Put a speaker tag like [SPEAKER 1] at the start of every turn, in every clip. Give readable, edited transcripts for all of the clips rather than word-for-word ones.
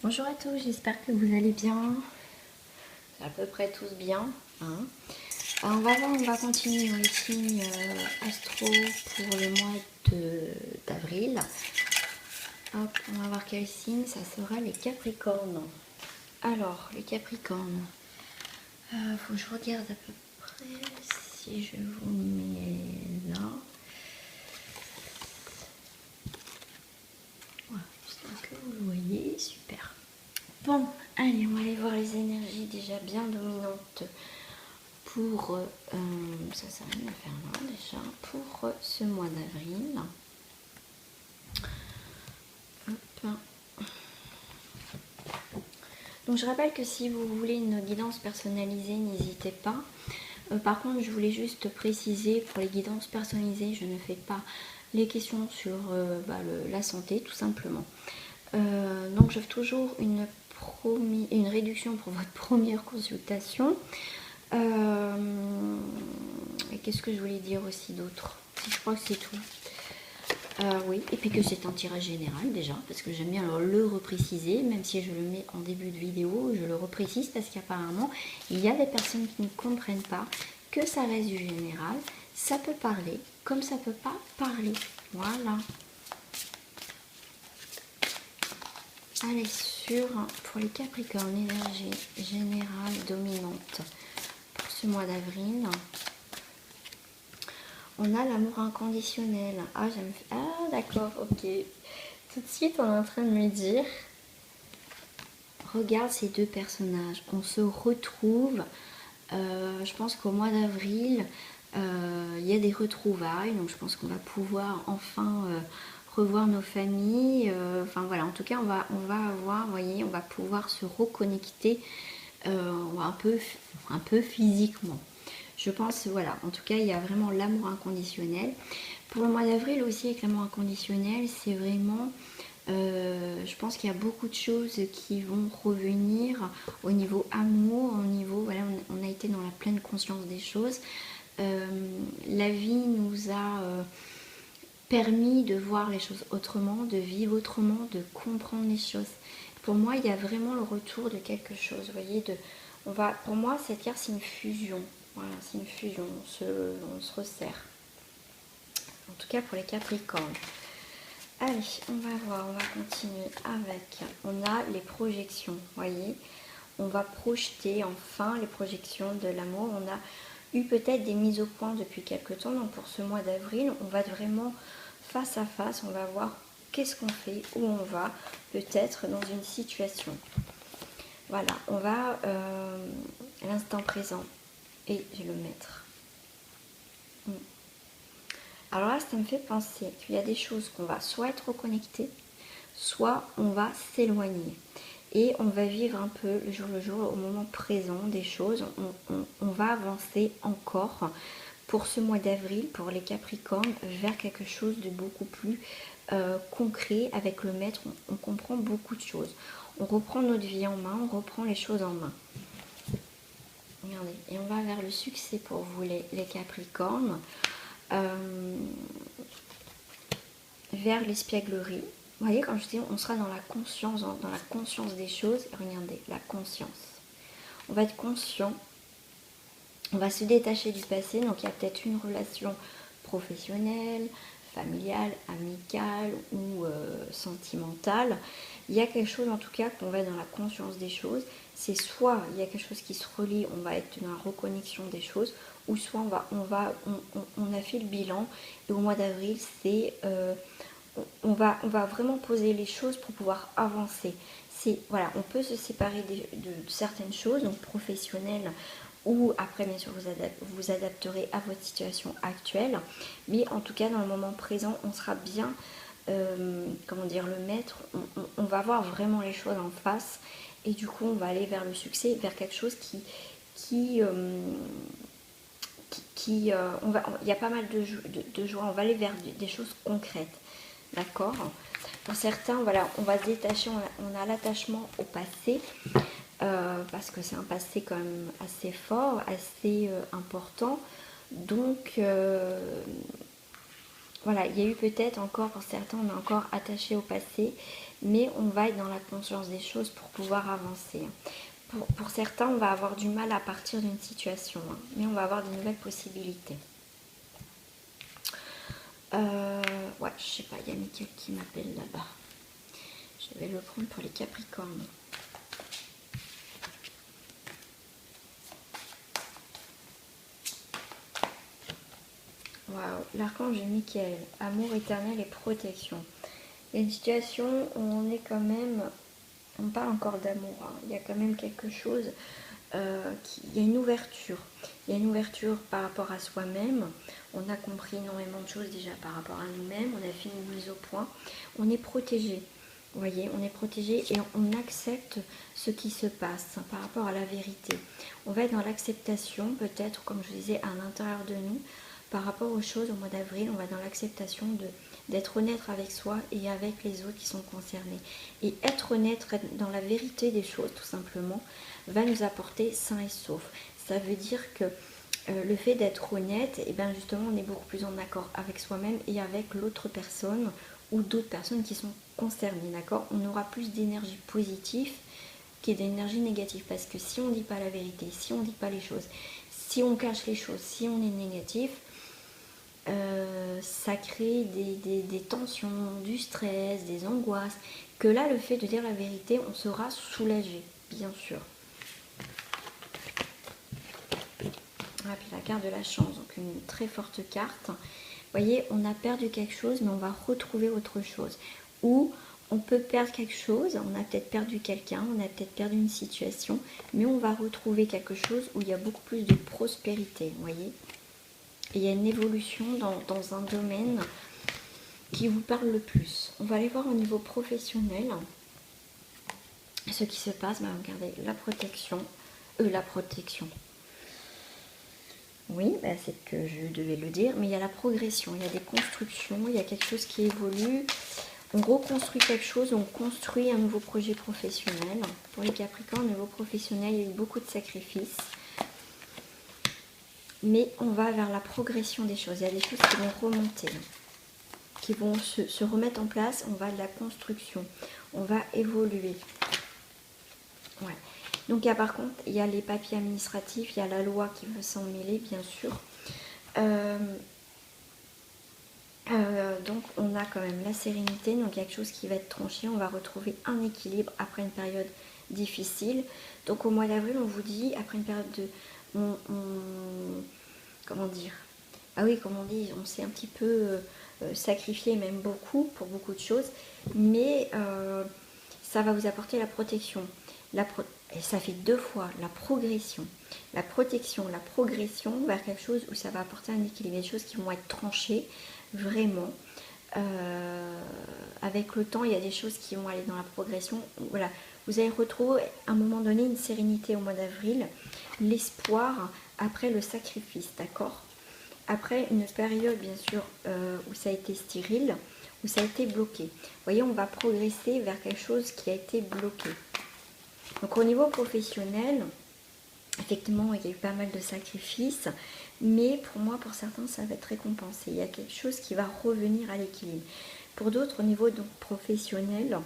[SPEAKER 1] Bonjour à tous, j'espère que vous allez bien. À peu près tous bien. Hein. Alors on va voir, on va continuer dans les signes astro pour le mois d'avril. Hop, on va voir quel signe, ça sera les Capricornes. Alors, les Capricornes, faut que je regarde à peu près si je vous mets là. Voilà, j'espère que vous le voyez, super. Bon, allez, on va aller voir les énergies déjà bien dominantes pour, ça sert à rien à faire là déjà, pour ce mois d'avril. Hop. Donc je rappelle que si vous voulez une guidance personnalisée, n'hésitez pas. Par contre, je voulais juste préciser, pour les guidances personnalisées, je ne fais pas les questions sur la santé, tout simplement. Donc j'offre toujours une réduction pour votre première consultation. Et qu'est-ce que je voulais dire aussi d'autre? Je crois que c'est tout. Oui, et puis que c'est un tirage général déjà, parce que j'aime bien le repréciser, même si je le mets en début de vidéo, je le reprécise parce qu'apparemment, il y a des personnes qui ne comprennent pas que ça reste du général, ça peut parler, comme ça peut pas parler. Voilà. Allez, pour les Capricornes, énergie générale dominante pour ce mois d'avril. On a l'amour inconditionnel. Ah, d'accord, ok. Tout de suite, on est en train de me dire, regarde ces deux personnages. On se retrouve, je pense qu'au mois d'avril, il y a des retrouvailles. Donc, je pense qu'on va pouvoir enfin revoir nos familles. Enfin, voilà, en tout cas, on va avoir, vous voyez, on va pouvoir se reconnecter un peu physiquement. Je pense, voilà, en tout cas, il y a vraiment l'amour inconditionnel. Pour le mois d'avril aussi, avec l'amour inconditionnel, c'est vraiment, je pense qu'il y a beaucoup de choses qui vont revenir au niveau amour, au niveau, voilà, on a été dans la pleine conscience des choses. La vie nous a permis de voir les choses autrement, de vivre autrement, de comprendre les choses. Pour moi, il y a vraiment le retour de quelque chose, vous voyez, pour moi, cette carte, c'est une fusion. Voilà, c'est une fusion, on se resserre. En tout cas pour les Capricornes. Allez, on va voir, on va continuer avec. On a les projections, voyez. On va projeter enfin les projections de l'amour. On a eu peut-être des mises au point depuis quelques temps. Donc pour ce mois d'avril, on va être vraiment face à face. On va voir qu'est-ce qu'on fait, où on va, peut-être dans une situation. Voilà, on va à l'instant présent. Et je vais le mettre. Alors là, ça me fait penser qu'il y a des choses qu'on va soit être reconnecté, soit on va s'éloigner. Et on va vivre un peu le jour, au moment présent des choses. On va avancer encore pour ce mois d'avril, pour les Capricornes, vers quelque chose de beaucoup plus concret. Avec le maître, on comprend beaucoup de choses. On reprend notre vie en main, on reprend les choses en main. Regardez, et on va vers le succès pour vous les Capricornes. Vers l'espièglerie. Vous voyez, quand je dis, on sera dans la conscience des choses. Regardez, la conscience. On va être conscient. On va se détacher du passé. Donc, il y a peut-être une relation professionnelle, familiale, amicale ou sentimentale. Il y a quelque chose, en tout cas, qu'on va être dans la conscience des choses. C'est soit il y a quelque chose qui se relie, on va être dans la reconnexion des choses, ou soit on a fait le bilan. Et au mois d'avril, c'est on va vraiment poser les choses pour pouvoir avancer. Voilà, on peut se séparer de certaines choses, donc professionnelles, ou après bien sûr vous adapterez à votre situation actuelle, mais en tout cas dans le moment présent, on sera bien, comment dire, le maître, on va voir vraiment les choses en face, et du coup on va aller vers le succès, vers quelque chose il y a pas mal de joie, on va aller vers des choses concrètes. D'accord. Pour certains, voilà, on va se détacher, on a l'attachement au passé, parce que c'est un passé quand même assez fort, assez important. Donc, voilà, il y a eu peut-être encore, pour certains, on est encore attaché au passé, mais on va être dans la conscience des choses pour pouvoir avancer. Pour certains, on va avoir du mal à partir d'une situation, hein, mais on va avoir de nouvelles possibilités. Ouais, je sais pas, il y a Mickaël qui m'appelle là-bas. Je vais le prendre pour les Capricornes. Waouh, l'archange Mickaël, amour éternel et protection. Il y a une situation où on est quand même, on parle encore d'amour, hein. Il y a quand même quelque chose, il y a une ouverture. Il y a une ouverture par rapport à soi-même. On a compris énormément de choses déjà par rapport à nous-mêmes. On a fait une mise au point. On est protégé. Vous voyez, on est protégé et on accepte ce qui se passe par rapport à la vérité. On va être dans l'acceptation, peut-être, comme je disais, à l'intérieur de nous. Par rapport aux choses, au mois d'avril, on va dans l'acceptation d'être honnête avec soi et avec les autres qui sont concernés. Et être honnête dans la vérité des choses, tout simplement, va nous apporter sain et sauf. Ça veut dire que le fait d'être honnête, et bien justement, on est beaucoup plus en accord avec soi-même et avec l'autre personne ou d'autres personnes qui sont concernées, d'accord? On aura plus d'énergie positive que d'énergie négative, parce que si on ne dit pas la vérité, si on ne dit pas les choses, si on cache les choses, si on est négatif, ça crée des tensions, du stress, des angoisses, que là, le fait de dire la vérité, on sera soulagé, bien sûr. Ah, puis la carte de la chance, donc une très forte carte. Vous voyez, on a perdu quelque chose, mais on va retrouver autre chose. Ou on peut perdre quelque chose, on a peut-être perdu quelqu'un, on a peut-être perdu une situation, mais on va retrouver quelque chose où il y a beaucoup plus de prospérité, vous voyez. Et il y a une évolution dans un domaine qui vous parle le plus. On va aller voir au niveau professionnel ce qui se passe. Bah, regardez, la protection. Oui, bah, c'est que je devais le dire, mais il y a la progression, il y a des constructions, il y a quelque chose qui évolue. On reconstruit quelque chose, on construit un nouveau projet professionnel. Pour les Capricornes, niveau professionnel, il y a eu beaucoup de sacrifices. Mais on va vers la progression des choses. Il y a des choses qui vont remonter, qui vont se remettre en place. On va de la construction, on va évoluer. Ouais. Donc, par contre, il y a les papiers administratifs, il y a la loi qui veut s'en mêler, bien sûr. Donc, on a quand même la sérénité. Donc, il y a quelque chose qui va être tranché. On va retrouver un équilibre après une période difficile. Donc, au mois d'avril, on vous dit, après une période de... comment dire? Ah oui, comme on dit, on s'est un petit peu sacrifié, même beaucoup, pour beaucoup de choses. Mais ça va vous apporter la protection. Et ça fait 2 fois la progression, la protection, la progression vers quelque chose où ça va apporter un équilibre. Des choses qui vont être tranchées, vraiment. Avec le temps, il y a des choses qui vont aller dans la progression. Voilà, vous allez retrouver à un moment donné une sérénité au mois d'avril, l'espoir après le sacrifice, d'accord? Après une période, bien sûr, où ça a été stérile, où ça a été bloqué. Vous voyez, on va progresser vers quelque chose qui a été bloqué. Donc au niveau professionnel, effectivement, il y a eu pas mal de sacrifices, mais pour moi, pour certains, ça va être récompensé. Il y a quelque chose qui va revenir à l'équilibre. Pour d'autres, au niveau donc, professionnel,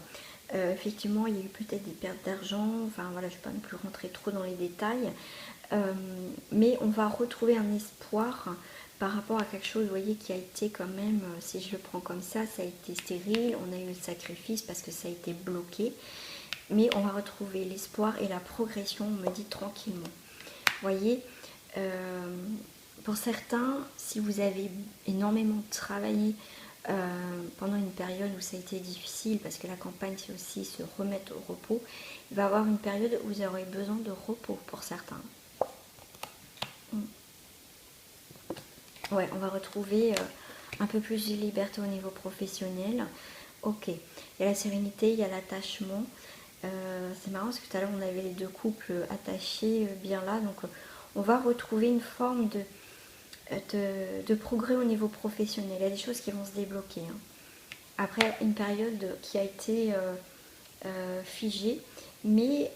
[SPEAKER 1] effectivement, il y a eu peut-être des pertes d'argent. Enfin voilà, je ne vais pas non plus rentrer trop dans les détails. Mais on va retrouver un espoir par rapport à quelque chose, vous voyez, qui a été quand même, si je le prends comme ça a été stérile. On a eu le sacrifice parce que ça a été bloqué. Mais on va retrouver l'espoir et la progression, on me dit tranquillement. Vous voyez, pour certains, si vous avez énormément travaillé pendant une période où ça a été difficile, parce que la campagne c'est aussi se remettre au repos, il va y avoir une période où vous aurez besoin de repos pour certains. Ouais, on va retrouver un peu plus de liberté au niveau professionnel. Ok, il y a la sérénité, il y a l'attachement. C'est marrant parce que tout à l'heure on avait les 2 couples attachés bien là, donc on va retrouver une forme de progrès au niveau professionnel. Il y a des choses qui vont se débloquer, hein. Après une période qui a été figée, mais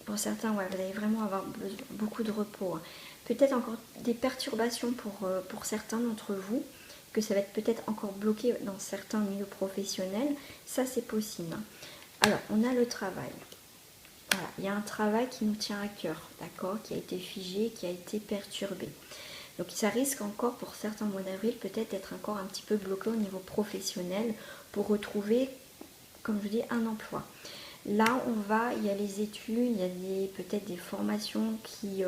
[SPEAKER 1] pour certains, ouais, vous allez vraiment avoir beaucoup de repos, hein. Peut-être encore des perturbations pour certains d'entre vous, que ça va être peut-être encore bloqué dans certains milieux professionnels. Ça, c'est possible. Alors, on a le travail. Voilà, il y a un travail qui nous tient à cœur, d'accord, qui a été figé, qui a été perturbé. Donc ça risque encore pour certains mois d'avril peut-être d'être encore un petit peu bloqué au niveau professionnel pour retrouver, comme je dis, un emploi. Là, il y a les études, il y a peut-être des formations qui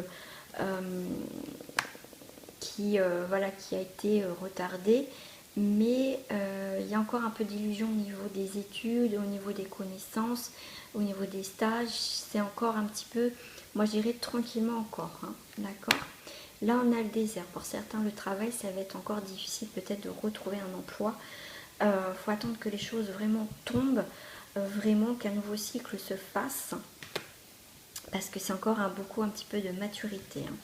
[SPEAKER 1] a été retardée, mais il y a encore un peu d'illusion au niveau des études, au niveau des connaissances, au niveau des stages. C'est encore un petit peu, moi je dirais tranquillement encore, hein, d'accord. Là, on a le désert. Pour certains, le travail, ça va être encore difficile peut-être de retrouver un emploi. Faut attendre que les choses vraiment tombent, vraiment qu'un nouveau cycle se fasse, parce que c'est encore un petit peu de maturité. Hein.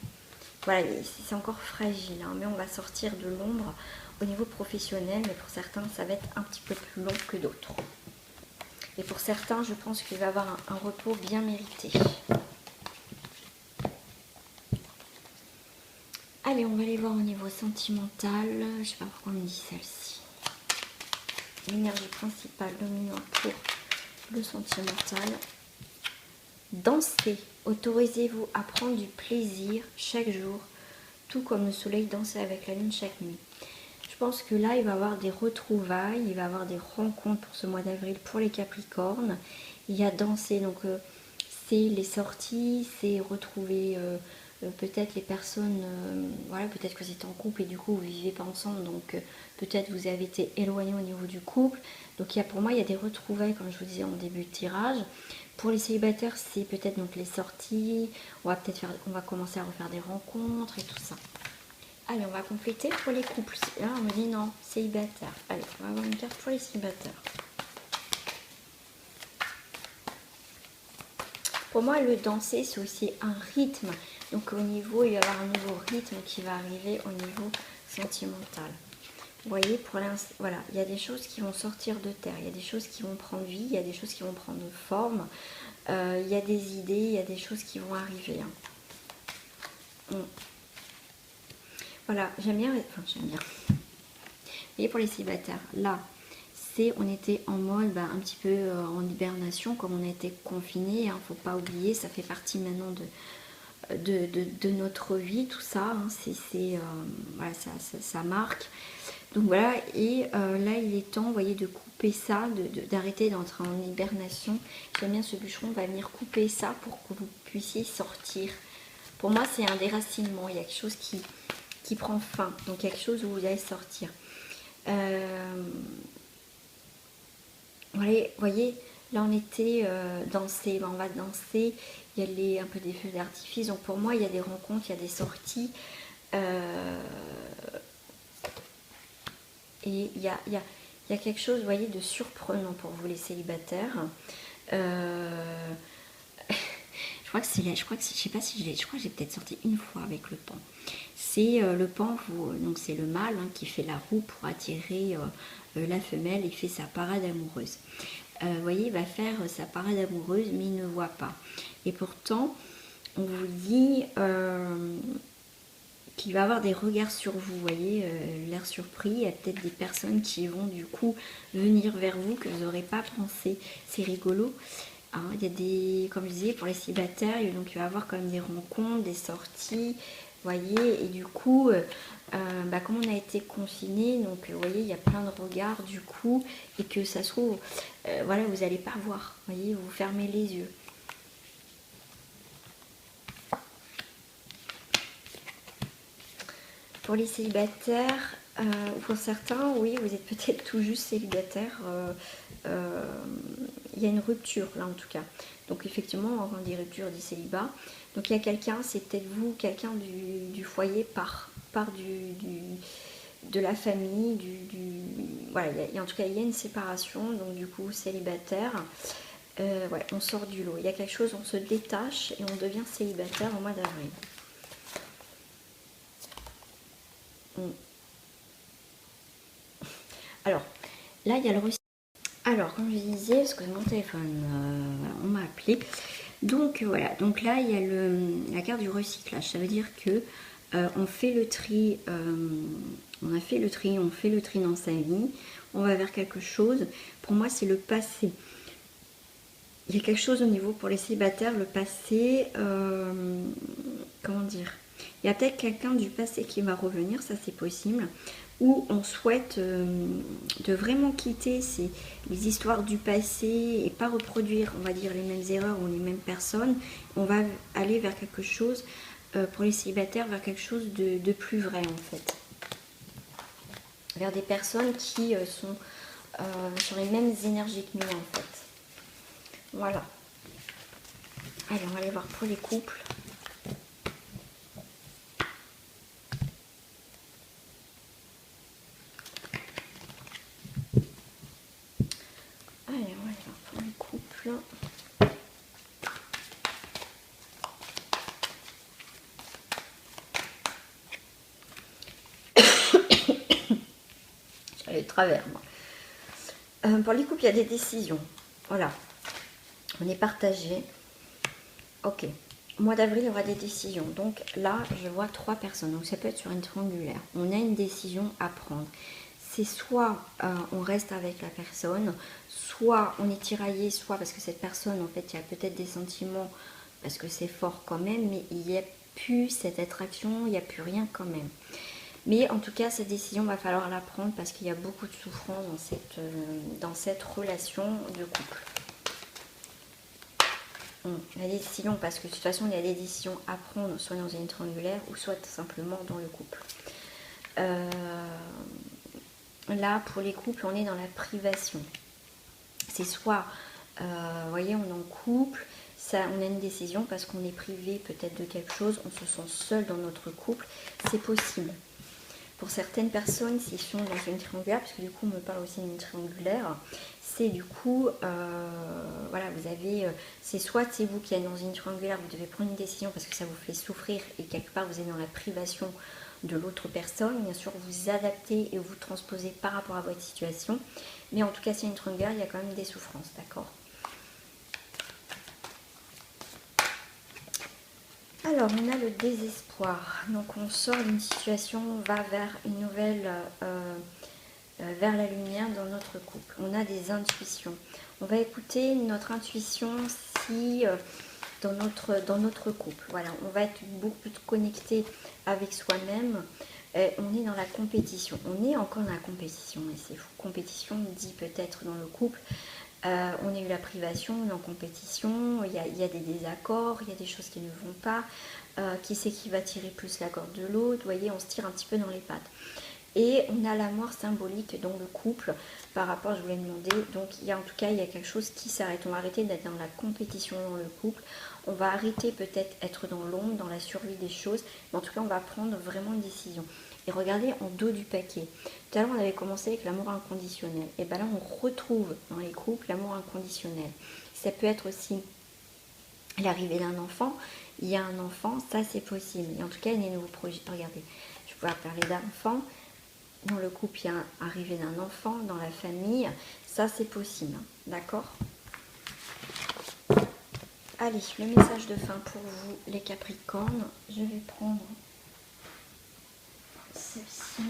[SPEAKER 1] Voilà, c'est encore fragile, hein, mais on va sortir de l'ombre au niveau professionnel, mais pour certains, ça va être un petit peu plus long que d'autres. Et pour certains, je pense qu'il va y avoir un repos bien mérité. Allez, on va aller voir au niveau sentimental. Je ne sais pas pourquoi on me dit celle-ci. L'énergie principale dominante pour le sentimental. Dansez. Autorisez-vous à prendre du plaisir chaque jour, tout comme le soleil dansait avec la lune chaque nuit. Je pense que là, il va y avoir des retrouvailles, il va y avoir des rencontres pour ce mois d'avril pour les Capricornes. Il y a danser, donc c'est les sorties, c'est retrouver peut-être les personnes, voilà, peut-être que vous êtes en couple et du coup vous ne vivez pas ensemble, donc peut-être vous avez été éloigné au niveau du couple. Donc pour moi, il y a des retrouvailles, comme je vous disais en début de tirage. Pour les célibataires, c'est peut-être donc les sorties, on va commencer à refaire des rencontres et tout ça. Allez, on va compléter pour les couples. Là, on me dit non, célibataire. Allez, on va avoir une carte pour les célibataires. Pour moi, le danser, c'est aussi un rythme. Donc, au niveau, il va y avoir un nouveau rythme qui va arriver au niveau sentimental. Vous voyez, pour l'instant, voilà, il y a des choses qui vont sortir de terre, il y a des choses qui vont prendre vie, il y a des choses qui vont prendre forme, il y a des idées, il y a des choses qui vont arriver. Hein. Voilà, j'aime bien. Vous voyez, pour les célibataires, là, on était en mode un petit peu en hibernation, comme on a été confinés. Hein, faut pas oublier, ça fait partie maintenant de notre vie, tout ça. Hein, voilà, ça marque. Donc voilà, et là, il est temps, vous voyez, de couper ça, d'arrêter d'entrer en hibernation. J'aime bien, ce bûcheron va venir couper ça pour que vous puissiez sortir. Pour moi, c'est un déracinement. Il y a quelque chose qui prend fin. Donc, quelque chose où vous allez sortir. Vous voyez, là, on était danser. Ben, on va danser. Il y a un peu des feux d'artifice. Donc, pour moi, il y a des rencontres, il y a des sorties. Et il y a quelque chose, vous voyez, de surprenant pour vous, les célibataires. Je crois que je j'ai peut-être sorti une fois avec le pan. C'est le pan, donc c'est le mâle hein, qui fait la roue pour attirer la femelle et fait sa parade amoureuse. Vous voyez, il va faire sa parade amoureuse, mais il ne voit pas. Et pourtant, on vous dit qu'il va avoir des regards sur vous, vous voyez, l'air surpris. Il y a peut-être des personnes qui vont du coup venir vers vous que vous n'aurez pas pensé. C'est rigolo. Hein, il y a des, comme je disais, pour les célibataires, donc il va y avoir quand même des rencontres, des sorties, vous voyez, et du coup, comme on a été confinés, donc vous voyez, il y a plein de regards du coup, et que ça se trouve, voilà, vous n'allez pas voir, vous voyez, vous fermez les yeux. Pour les célibataires, pour certains, oui, vous êtes peut-être tout juste célibataire. Il y a une rupture là en tout cas. Donc effectivement, on dit rupture, on dit célibat. Donc il y a quelqu'un, c'est peut-être vous, quelqu'un du foyer part de la famille, voilà, en tout cas il y a une séparation, donc du coup célibataire. Ouais, on sort du lot. Il y a quelque chose, on se détache et on devient célibataire au mois d'avril. Alors, là, il y a le recyclage. Alors, comme je disais, parce que mon téléphone, on m'a appelé. Donc, voilà. Donc là, il y a la carte du recyclage. Ça veut dire que On fait le tri, on a fait le tri, on fait le tri dans sa vie, on va vers quelque chose. Pour moi, c'est le passé. Il y a quelque chose au niveau pour les célibataires, le passé, comment dire, il y a peut-être quelqu'un du passé qui va revenir, ça c'est possible, ou on souhaite de vraiment quitter les histoires du passé et pas reproduire, on va dire, les mêmes erreurs ou les mêmes personnes. On va aller vers quelque chose, pour les célibataires, vers quelque chose de plus vrai en fait. Vers des personnes qui sont sur les mêmes énergies que nous en fait. Voilà. Allez, on va aller voir pour les couples. Allez, on va aller voir pour les couples. J'allais de travers, moi. Pour les couples, il y a des décisions. Voilà. On est partagé. Ok. Au mois d'avril, il y aura des décisions. Donc là, je vois 3 personnes. Donc ça peut être sur une triangulaire. On a une décision à prendre. C'est soit on reste avec la personne, soit on est tiraillé, soit parce que cette personne, en fait, il y a peut-être des sentiments, parce que c'est fort quand même, mais il n'y a plus cette attraction, il n'y a plus rien quand même. Mais en tout cas, cette décision, va falloir la prendre parce qu'il y a beaucoup de souffrance dans cette relation de couple. La décision, parce que de toute façon, il y a des décisions à prendre, soit dans une triangulaire ou soit simplement dans le couple. Là, pour les couples, on est dans la privation. C'est soit, vous voyez, on est en couple, ça, on a une décision parce qu'on est privé peut-être de quelque chose, on se sent seul dans notre couple, c'est possible. Pour certaines personnes, s'ils sont dans une triangulaire, parce que du coup on me parle aussi d'une triangulaire, c'est du coup, voilà, vous avez, c'est soit c'est vous qui êtes dans une triangulaire, vous devez prendre une décision parce que ça vous fait souffrir et quelque part vous êtes dans la privation de l'autre personne. Bien sûr, vous adaptez et vous transposez par rapport à votre situation, mais en tout cas, c'est une triangulaire, il y a quand même des souffrances, d'accord ? Alors, on a le désespoir. Donc, on sort d'une situation, on va vers une nouvelle, vers la lumière dans notre couple. On a des intuitions. On va écouter notre intuition si dans notre couple. Voilà, on va être beaucoup plus connecté avec soi-même. On est dans la compétition. On est encore dans la compétition. Et c'est fou. Compétition dit peut-être dans le couple. On a eu la privation, on est en compétition, il y a des désaccords, il y a des choses qui ne vont pas, qui c'est qui va tirer plus la corde de l'autre, vous voyez, on se tire un petit peu dans les pattes. Et on a la mort symbolique dans le couple par rapport, je voulais demander, donc en tout cas il y a quelque chose qui s'arrête, on va arrêter d'être dans la compétition dans le couple, on va arrêter peut-être être dans l'ombre, dans la survie des choses, mais en tout cas on va prendre vraiment une décision. Et regardez en dos du paquet. Tout à l'heure, on avait commencé avec l'amour inconditionnel. Et bien là, on retrouve dans les couples l'amour inconditionnel. Ça peut être aussi l'arrivée d'un enfant. Il y a un enfant, ça c'est possible. Et en tout cas, il y a des nouveaux projets. Regardez, je vais pouvoir parler d'enfant. Dans le couple, il y a l'arrivée d'un enfant, dans la famille. Ça c'est possible. D'accord ? Allez, le message de fin pour vous, les Capricornes. Je vais prendre celle-ci.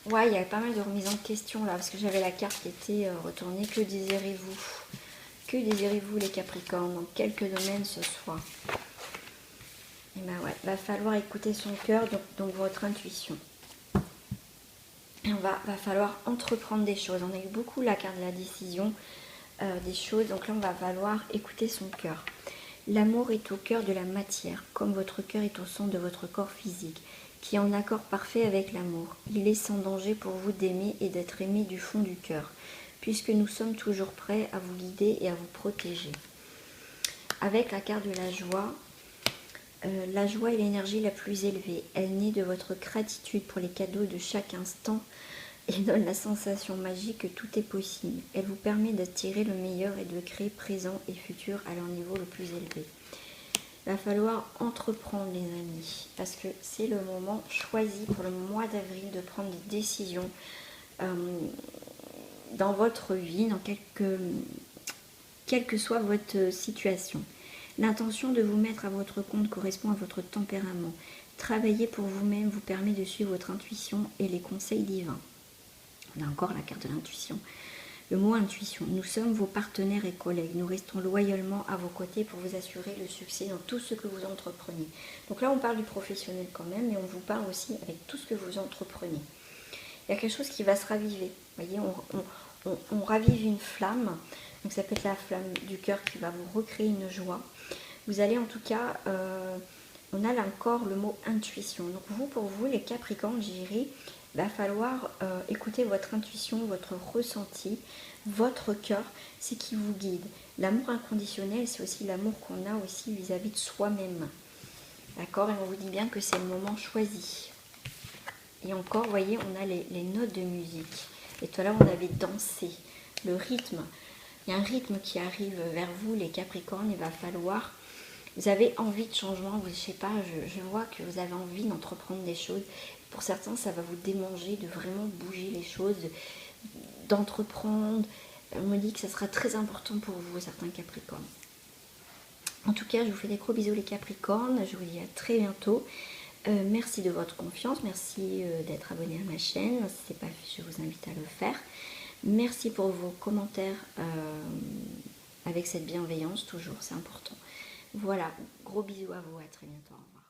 [SPEAKER 1] Ouais, il y a pas mal de remises en question là, parce que j'avais la carte qui était retournée. Que désirez-vous? Que désirez-vous les Capricornes dans quelques domaines ce soir? Et ben ouais, va falloir écouter son cœur, donc votre intuition. Et va falloir entreprendre des choses. On a eu beaucoup la carte de la décision, des choses, donc là on va falloir écouter son cœur. L'amour est au cœur de la matière, comme votre cœur est au centre de votre corps physique, qui est en accord parfait avec l'amour. Il est sans danger pour vous d'aimer et d'être aimé du fond du cœur, puisque nous sommes toujours prêts à vous guider et à vous protéger. Avec la carte de la joie est l'énergie la plus élevée. Elle naît de votre gratitude pour les cadeaux de chaque instant et donne la sensation magique que tout est possible. Elle vous permet d'attirer le meilleur et de créer présent et futur à leur niveau le plus élevé. Il va falloir entreprendre les amis, parce que c'est le moment choisi pour le mois d'avril de prendre des décisions dans votre vie, dans quelle que soit votre situation. L'intention de vous mettre à votre compte correspond à votre tempérament. Travailler pour vous-même vous permet de suivre votre intuition et les conseils divins. On a encore la carte de l'intuition. Le mot intuition. Nous sommes vos partenaires et collègues. Nous restons loyalement à vos côtés pour vous assurer le succès dans tout ce que vous entreprenez. Donc là, on parle du professionnel quand même, mais on vous parle aussi avec tout ce que vous entreprenez. Il y a quelque chose qui va se raviver. Vous voyez, on ravive une flamme. Donc ça peut être la flamme du cœur qui va vous recréer une joie. Vous allez en tout cas, on a là encore le mot intuition. Donc pour vous, les Capricornes, j'irai, il va falloir écouter votre intuition, votre ressenti, votre cœur, c'est qui vous guide. L'amour inconditionnel, c'est aussi l'amour qu'on a aussi vis-à-vis de soi-même. D'accord? Et on vous dit bien que c'est le moment choisi. Et encore, vous voyez, on a les notes de musique. Et tout à l'heure, on avait dansé. Le rythme. Il y a un rythme qui arrive vers vous, les Capricornes. Il va falloir... Vous avez envie de changement. Je ne sais pas, je vois que vous avez envie d'entreprendre des choses. Pour certains, ça va vous démanger de vraiment bouger les choses, d'entreprendre. On me dit que ça sera très important pour vous, certains Capricornes. En tout cas, je vous fais des gros bisous les Capricornes. Je vous dis à très bientôt. Merci de votre confiance. Merci d'être abonné à ma chaîne. Si ce n'est pas fait, je vous invite à le faire. Merci pour vos commentaires avec cette bienveillance, toujours, c'est important. Voilà, gros bisous à vous, à très bientôt. Au revoir.